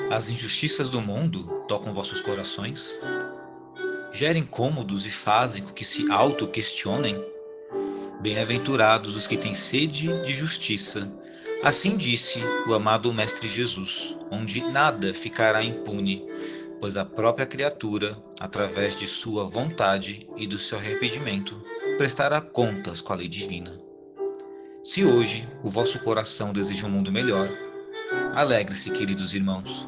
As injustiças do mundo tocam vossos corações? Gerem incômodos e fazem com que se auto-questionem? Bem-aventurados os que têm sede de justiça. Assim disse o amado Mestre Jesus, onde nada ficará impune, pois a própria criatura, através de sua vontade e do seu arrependimento, prestará contas com a lei divina. Se hoje o vosso coração deseja um mundo melhor, alegre-se, queridos irmãos,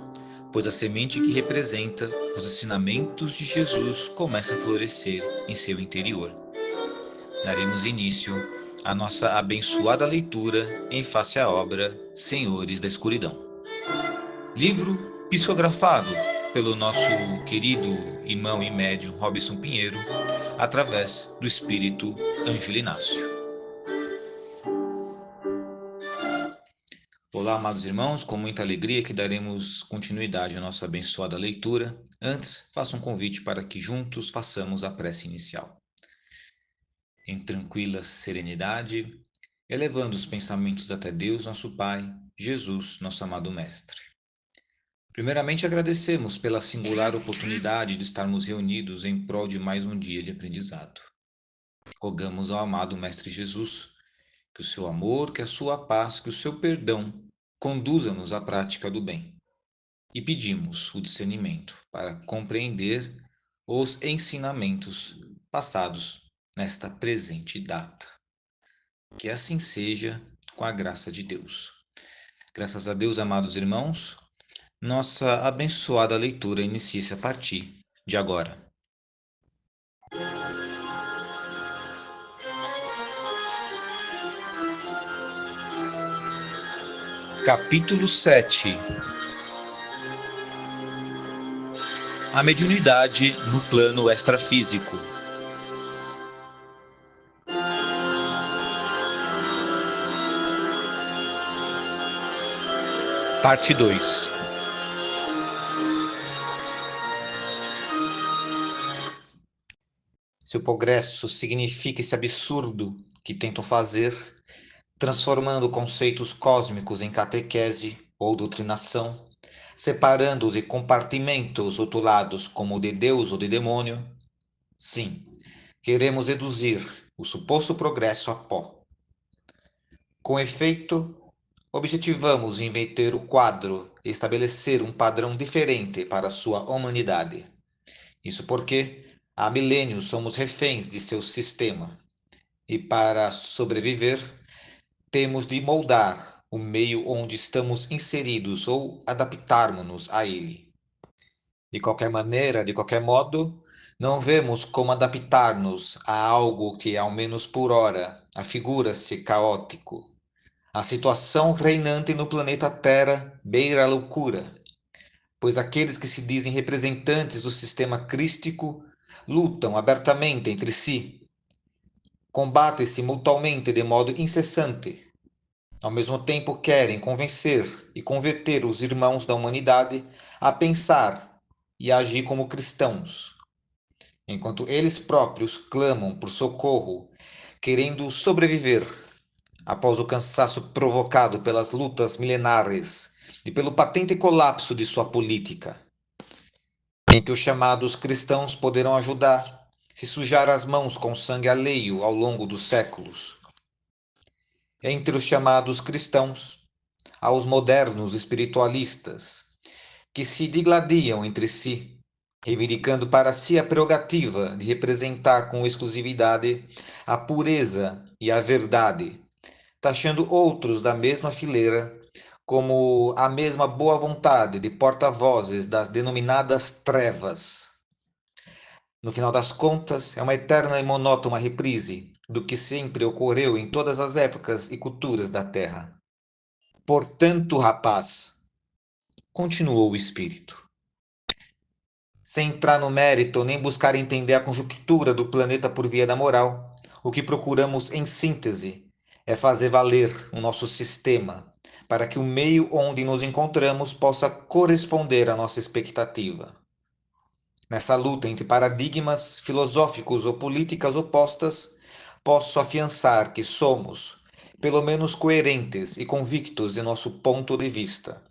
pois a semente que representa os ensinamentos de Jesus começa a florescer em seu interior. Daremos início à nossa abençoada leitura em face à obra Senhores da Escuridão. Livro psicografado pelo nosso querido irmão e médium Robson Pinheiro, através do espírito Ângelo Inácio. Olá, amados irmãos, com muita alegria que daremos continuidade à nossa abençoada leitura. Antes, faço um convite para que juntos façamos a prece inicial. Em tranquila serenidade, elevando os pensamentos até Deus, nosso Pai, Jesus, nosso amado Mestre. Primeiramente, agradecemos pela singular oportunidade de estarmos reunidos em prol de mais um dia de aprendizado. Rogamos ao amado Mestre Jesus que o seu amor, que a sua paz, que o seu perdão conduza-nos à prática do bem. E pedimos o discernimento para compreender os ensinamentos passados nesta presente data. Que assim seja, com a graça de Deus. Graças a Deus, amados irmãos, nossa abençoada leitura inicia-se a partir de agora. Capítulo 7. A mediunidade no plano extrafísico. Parte 2. Se o progresso significa esse absurdo que tentam fazer, transformando conceitos cósmicos em catequese ou doutrinação, separando-os em compartimentos rotulados como de Deus ou de demônio, sim, queremos reduzir o suposto progresso a pó. Com efeito, objetivamos inverter o quadro e estabelecer um padrão diferente para sua humanidade. Isso porque há milênios somos reféns de seu sistema e, para sobreviver, temos de moldar o meio onde estamos inseridos ou adaptarmos-nos a ele. De qualquer maneira, de qualquer modo, não vemos como adaptar-nos a algo que, ao menos por ora, afigura-se caótico. A situação reinante no planeta Terra beira a loucura, pois aqueles que se dizem representantes do sistema crístico lutam abertamente entre si, combatem-se mutuamente de modo incessante. Ao mesmo tempo, querem convencer e converter os irmãos da humanidade a pensar e a agir como cristãos, enquanto eles próprios clamam por socorro, querendo sobreviver após o cansaço provocado pelas lutas milenares e pelo patente colapso de sua política, em que os chamados cristãos poderão ajudar, se sujar as mãos com sangue alheio ao longo dos séculos. Entre os chamados cristãos, há os modernos espiritualistas, que se digladiam entre si, reivindicando para si a prerrogativa de representar com exclusividade a pureza e a verdade, taxando outros da mesma fileira como a mesma boa vontade de porta-vozes das denominadas trevas. No final das contas, é uma eterna e monótona reprise do que sempre ocorreu em todas as épocas e culturas da Terra. Portanto, rapaz, continuou o espírito, sem entrar no mérito nem buscar entender a conjuntura do planeta por via da moral, o que procuramos em síntese é fazer valer o nosso sistema para que o meio onde nos encontramos possa corresponder à nossa expectativa. Nessa luta entre paradigmas filosóficos ou políticas opostas, posso afiançar que somos, pelo menos, coerentes e convictos de nosso ponto de vista,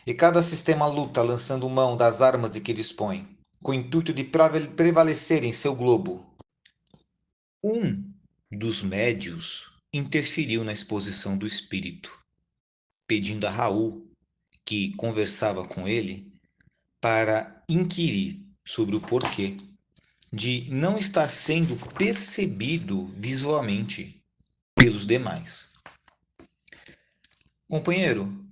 E cada sistema luta lançando mão das armas de que dispõe, com o intuito de prevalecer em seu globo. Um dos médios interferiu na exposição do espírito, pedindo a Raul, que conversava com ele, para inquirir sobre o porquê de não estar sendo percebido visualmente pelos demais. Companheiro,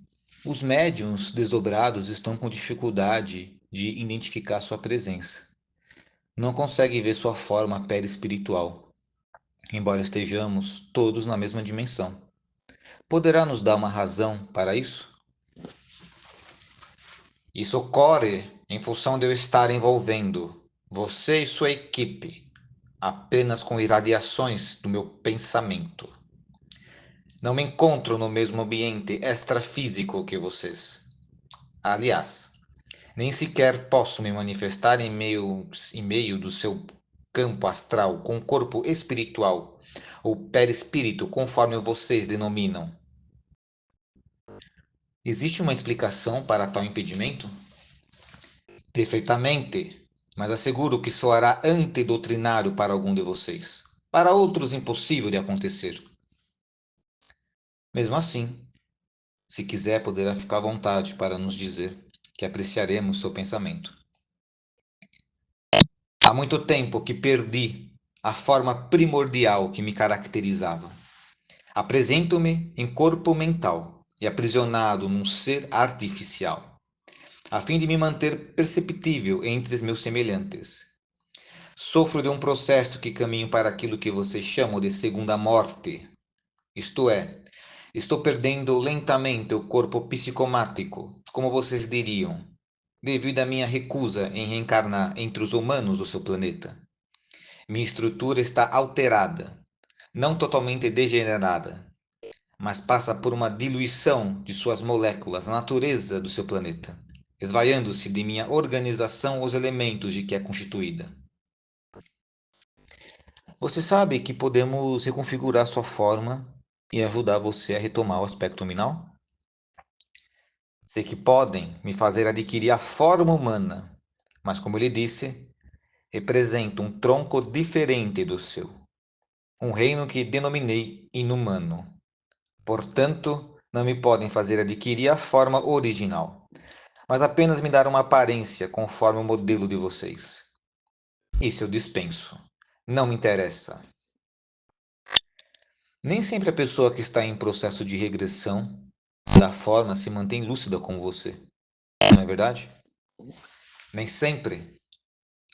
os médiuns desdobrados estão com dificuldade de identificar sua presença. Não conseguem ver sua forma perispiritual, embora estejamos todos na mesma dimensão. Poderá nos dar uma razão para isso? Isso ocorre em função de eu estar envolvendo você e sua equipe apenas com irradiações do meu pensamento. Não me encontro no mesmo ambiente extrafísico que vocês. Aliás, nem sequer posso me manifestar em meio do seu campo astral com corpo espiritual ou perispírito, conforme vocês denominam. Existe uma explicação para tal impedimento? Perfeitamente, mas asseguro que soará antidoutrinário para algum de vocês. Para outros, impossível de acontecer. Mesmo assim, se quiser, poderá ficar à vontade para nos dizer que apreciaremos seu pensamento. Há muito tempo que perdi a forma primordial que me caracterizava. Apresento-me em corpo mental e aprisionado num ser artificial, a fim de me manter perceptível entre os meus semelhantes. Sofro de um processo que caminho para aquilo que vocês chamam de segunda morte. Isto é, estou perdendo lentamente o corpo psicomático, como vocês diriam, devido à minha recusa em reencarnar entre os humanos do seu planeta. Minha estrutura está alterada, não totalmente degenerada, mas passa por uma diluição de suas moléculas na natureza do seu planeta, esvaiando-se de minha organização os elementos de que é constituída. Você sabe que podemos reconfigurar sua forma e ajudar você a retomar o aspecto nominal? Sei que podem me fazer adquirir a forma humana, mas como eu lhe disse, represento um tronco diferente do seu, um reino que denominei inumano. Portanto, não me podem fazer adquirir a forma original, mas apenas me dar uma aparência conforme o modelo de vocês. Isso eu dispenso. Não me interessa. Nem sempre a pessoa que está em processo de regressão da forma se mantém lúcida como você, não é verdade? Nem sempre.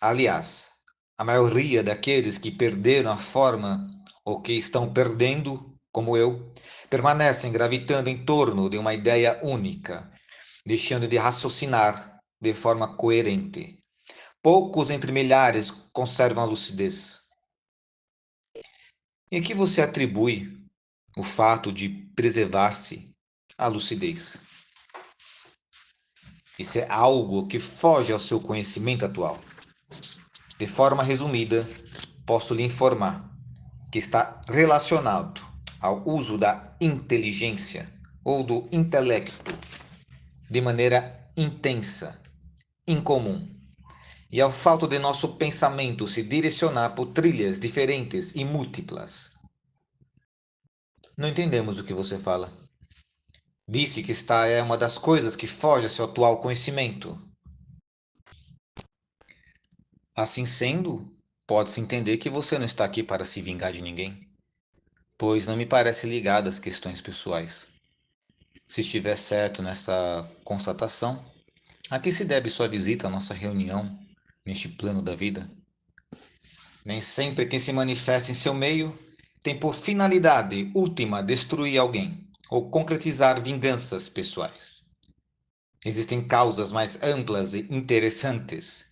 Aliás, a maioria daqueles que perderam a forma ou que estão perdendo, como eu, permanecem gravitando em torno de uma ideia única, deixando de raciocinar de forma coerente. Poucos entre milhares conservam a lucidez. E a que você atribui o fato de preservar-se à lucidez? Isso é algo que foge ao seu conhecimento atual. De forma resumida, posso lhe informar que está relacionado ao uso da inteligência ou do intelecto de maneira intensa, incomum, e ao fato de nosso pensamento se direcionar por trilhas diferentes e múltiplas. Não entendemos o que você fala. Disse que esta é uma das coisas que foge ao seu atual conhecimento. Assim sendo, pode-se entender que você não está aqui para se vingar de ninguém, pois não me parece ligado às questões pessoais. Se estiver certo nessa constatação, a que se deve sua visita à nossa reunião neste plano da vida? Nem sempre quem se manifesta em seu meio tem por finalidade última destruir alguém ou concretizar vinganças pessoais. Existem causas mais amplas e interessantes.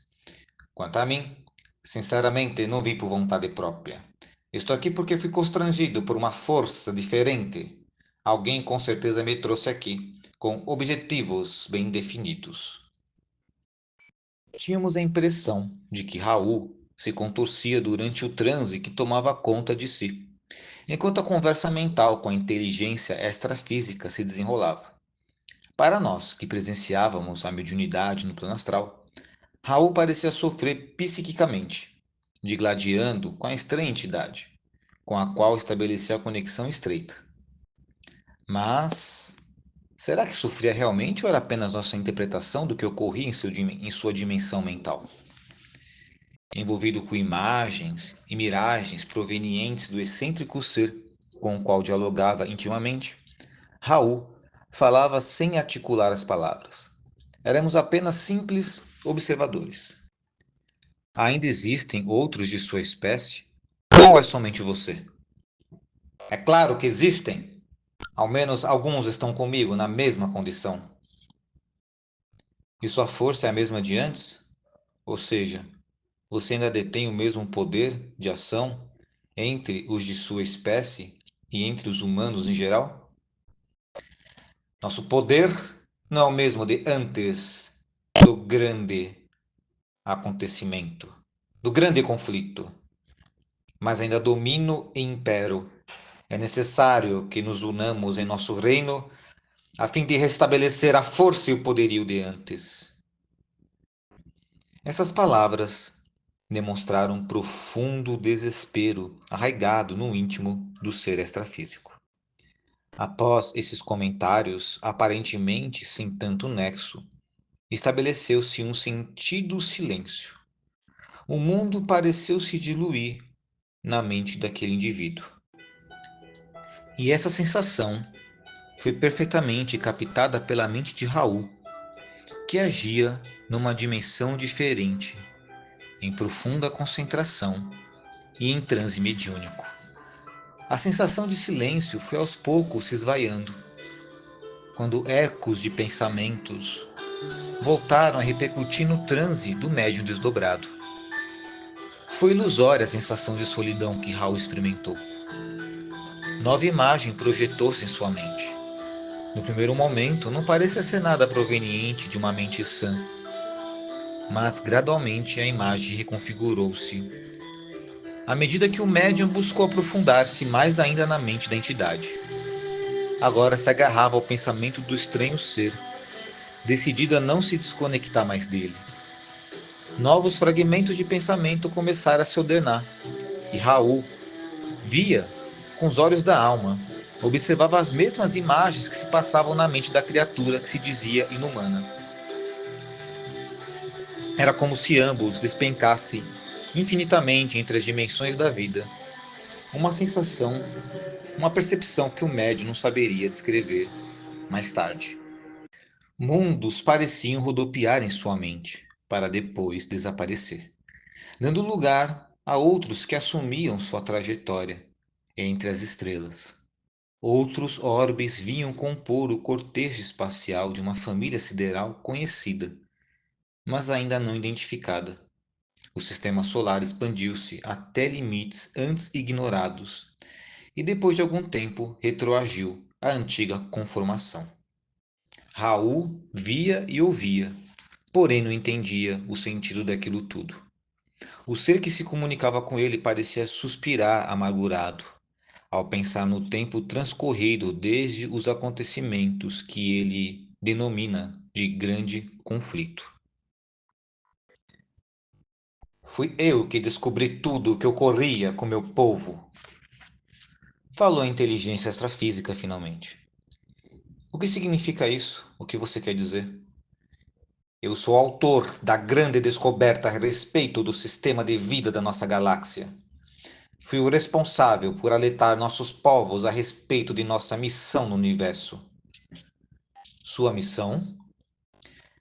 Quanto a mim, sinceramente não vim por vontade própria. Estou aqui porque fui constrangido por uma força diferente. Alguém com certeza me trouxe aqui, com objetivos bem definidos. Tínhamos a impressão de que Raul se contorcia durante o transe que tomava conta de si, enquanto a conversa mental com a inteligência extrafísica se desenrolava. Para nós, que presenciávamos a mediunidade no plano astral, Raul parecia sofrer psiquicamente, digladiando com a estranha entidade, com a qual estabelecia a conexão estreita. Mas será que sofria realmente ou era apenas nossa interpretação do que ocorria em sua dimensão mental? Envolvido com imagens e miragens provenientes do excêntrico ser com o qual dialogava intimamente, Raul falava sem articular as palavras. Éramos apenas simples observadores. Ainda existem outros de sua espécie? Ou é somente você? É claro que existem. Ao menos alguns estão comigo na mesma condição. E sua força é a mesma de antes? Ou seja, você ainda detém o mesmo poder de ação entre os de sua espécie e entre os humanos em geral? Nosso poder não é o mesmo de antes do grande acontecimento, do grande conflito, mas ainda domino e impero. É necessário que nos unamos em nosso reino a fim de restabelecer a força e o poderio de antes. Essas palavras demonstraram um profundo desespero arraigado no íntimo do ser extrafísico. Após esses comentários, aparentemente sem tanto nexo, estabeleceu-se um sentido silêncio. O mundo pareceu se diluir na mente daquele indivíduo. E essa sensação foi perfeitamente captada pela mente de Raul, que agia numa dimensão diferente, em profunda concentração e em transe mediúnico. A sensação de silêncio foi aos poucos se esvaiando, quando ecos de pensamentos voltaram a repercutir no transe do médium desdobrado. Foi ilusória a sensação de solidão que Raul experimentou. Nova imagem projetou-se em sua mente. No primeiro momento, não parecia ser nada proveniente de uma mente sã, mas gradualmente a imagem reconfigurou-se à medida que o médium buscou aprofundar-se mais ainda na mente da entidade. Agora se agarrava ao pensamento do estranho ser, decidido a não se desconectar mais dele. Novos fragmentos de pensamento começaram a se ordenar, e Raul via com os olhos da alma, observava as mesmas imagens que se passavam na mente da criatura que se dizia inumana. Era como se ambos despencassem infinitamente entre as dimensões da vida. Uma sensação, uma percepção que o médium não saberia descrever mais tarde. Mundos pareciam rodopiar em sua mente, para depois desaparecer, dando lugar a outros que assumiam sua trajetória entre as estrelas. Outros orbes vinham compor o cortejo espacial de uma família sideral conhecida, mas ainda não identificada. O sistema solar expandiu-se até limites antes ignorados e depois de algum tempo retroagiu à antiga conformação. Raul via e ouvia, porém não entendia o sentido daquilo tudo. O ser que se comunicava com ele parecia suspirar amargurado, ao pensar no tempo transcorrido desde os acontecimentos que ele denomina de grande conflito. Fui eu que descobri tudo o que ocorria com meu povo, falou a inteligência extrafísica finalmente. O que significa isso? O que você quer dizer? Eu sou autor da grande descoberta a respeito do sistema de vida da nossa galáxia. Fui o responsável por alertar nossos povos a respeito de nossa missão no universo. Sua missão?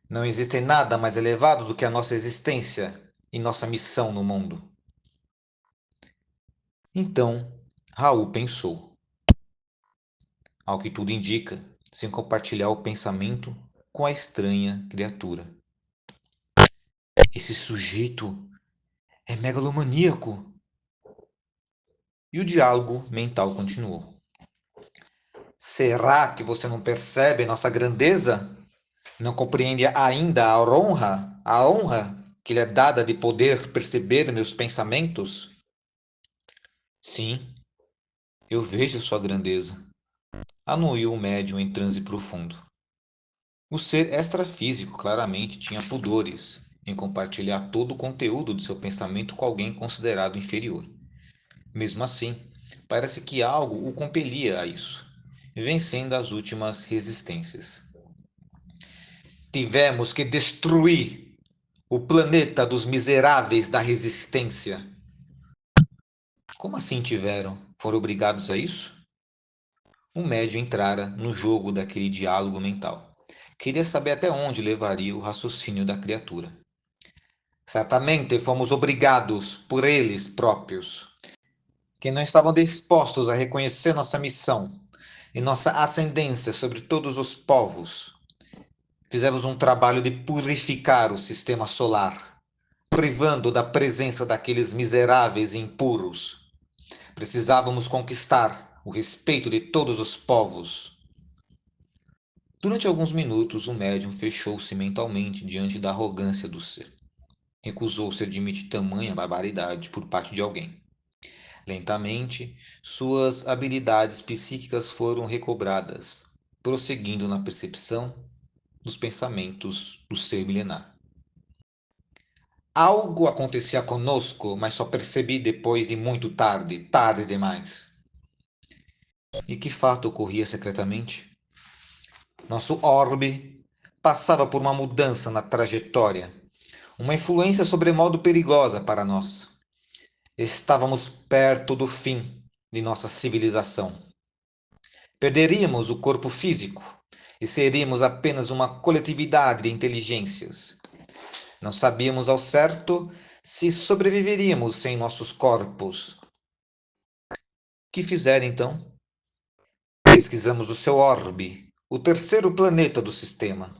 Não existe nada mais elevado do que a nossa existência e nossa missão no mundo. Então, Raul pensou, ao que tudo indica, sem compartilhar o pensamento com a estranha criatura. Esse sujeito é megalomaníaco. E o diálogo mental continuou. Será que você não percebe nossa grandeza? Não compreende ainda a honra que lhe é dada de poder perceber meus pensamentos? Sim, eu vejo sua grandeza, anuiu o médium em transe profundo. O ser extrafísico claramente tinha pudores em compartilhar todo o conteúdo de seu pensamento com alguém considerado inferior. Mesmo assim, parece que algo o compelia a isso, vencendo as últimas resistências. Tivemos que destruir o planeta dos miseráveis da resistência. Como assim tiveram? Foram obrigados a isso? O médio entrara no jogo daquele diálogo mental. Queria saber até onde levaria o raciocínio da criatura. Certamente fomos obrigados por eles próprios, que não estavam dispostos a reconhecer nossa missão e nossa ascendência sobre todos os povos. Fizemos um trabalho de purificar o sistema solar, privando da presença daqueles miseráveis e impuros. Precisávamos conquistar o respeito de todos os povos. Durante alguns minutos, o médium fechou-se mentalmente diante da arrogância do ser. Recusou-se a admitir tamanha barbaridade por parte de alguém. Lentamente, suas habilidades psíquicas foram recobradas, prosseguindo na percepção dos pensamentos do ser milenar. Algo acontecia conosco, mas só percebi depois de muito tarde, tarde demais. E que fato ocorria secretamente? Nosso orbe passava por uma mudança na trajetória, uma influência sobremodo perigosa para nós. Estávamos perto do fim de nossa civilização. Perderíamos o corpo físico e seríamos apenas uma coletividade de inteligências. Não sabíamos ao certo se sobreviveríamos sem nossos corpos. Que fizeram então? Pesquisamos o seu orbe, o terceiro planeta do sistema.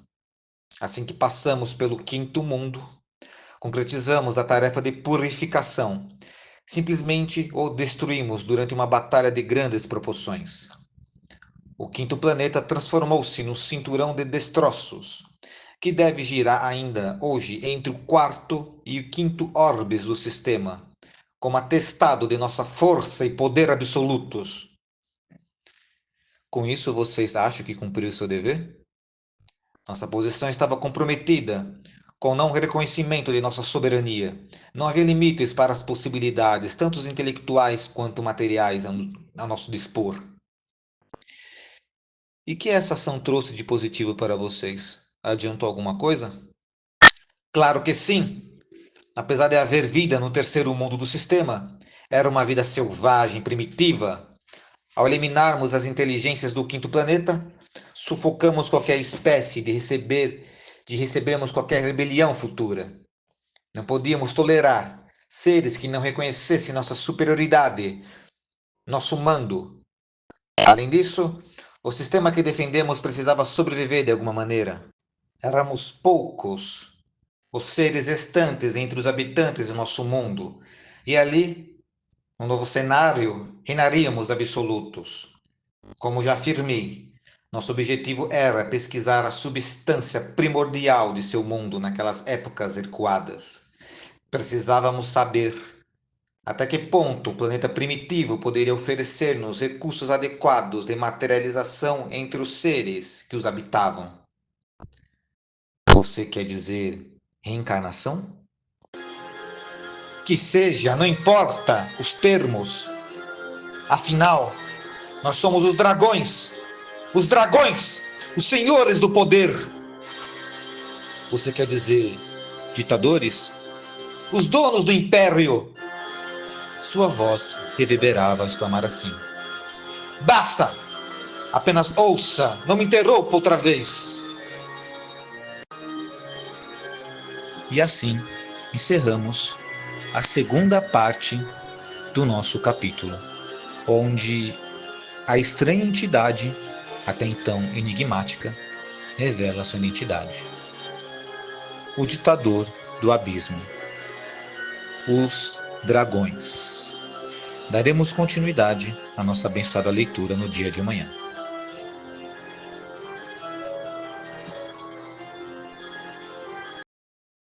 Assim que passamos pelo quinto mundo, concretizamos a tarefa de purificação. Simplesmente o destruímos durante uma batalha de grandes proporções. O quinto planeta transformou-se num cinturão de destroços, que deve girar ainda hoje entre o quarto e o quinto orbes do sistema, como atestado de nossa força e poder absolutos. Com isso, vocês acham que cumpriu seu dever? Nossa posição estava comprometida com o não reconhecimento de nossa soberania. Não havia limites para as possibilidades, tanto intelectuais quanto materiais, a nosso dispor. E que essa ação trouxe de positivo para vocês? Adiantou alguma coisa? Claro que sim! Apesar de haver vida no terceiro mundo do sistema, era uma vida selvagem, primitiva. Ao eliminarmos as inteligências do quinto planeta, sufocamos qualquer espécie de recebermos qualquer rebelião futura. Não podíamos tolerar seres que não reconhecessem nossa superioridade, nosso mando. Além disso, o sistema que defendemos precisava sobreviver de alguma maneira. Éramos poucos, os seres restantes entre os habitantes do nosso mundo, e ali, no novo cenário, reinaríamos absolutos. Como já afirmei, nosso objetivo era pesquisar a substância primordial de seu mundo naquelas épocas recuadas. Precisávamos saber até que ponto o planeta primitivo poderia oferecer-nos recursos adequados de materialização entre os seres que os habitavam. Você quer dizer reencarnação? Que seja, não importa os termos. Afinal, nós somos os dragões, os senhores do poder. Você quer dizer ditadores? Os donos do império. Sua voz reverberava ao exclamar assim. Basta! Apenas ouça, não me interrompa outra vez. E assim encerramos a segunda parte do nosso capítulo, onde a estranha entidade, até então enigmática, revela sua identidade. O ditador do abismo. Os dragões. Daremos continuidade à nossa abençoada leitura no dia de amanhã.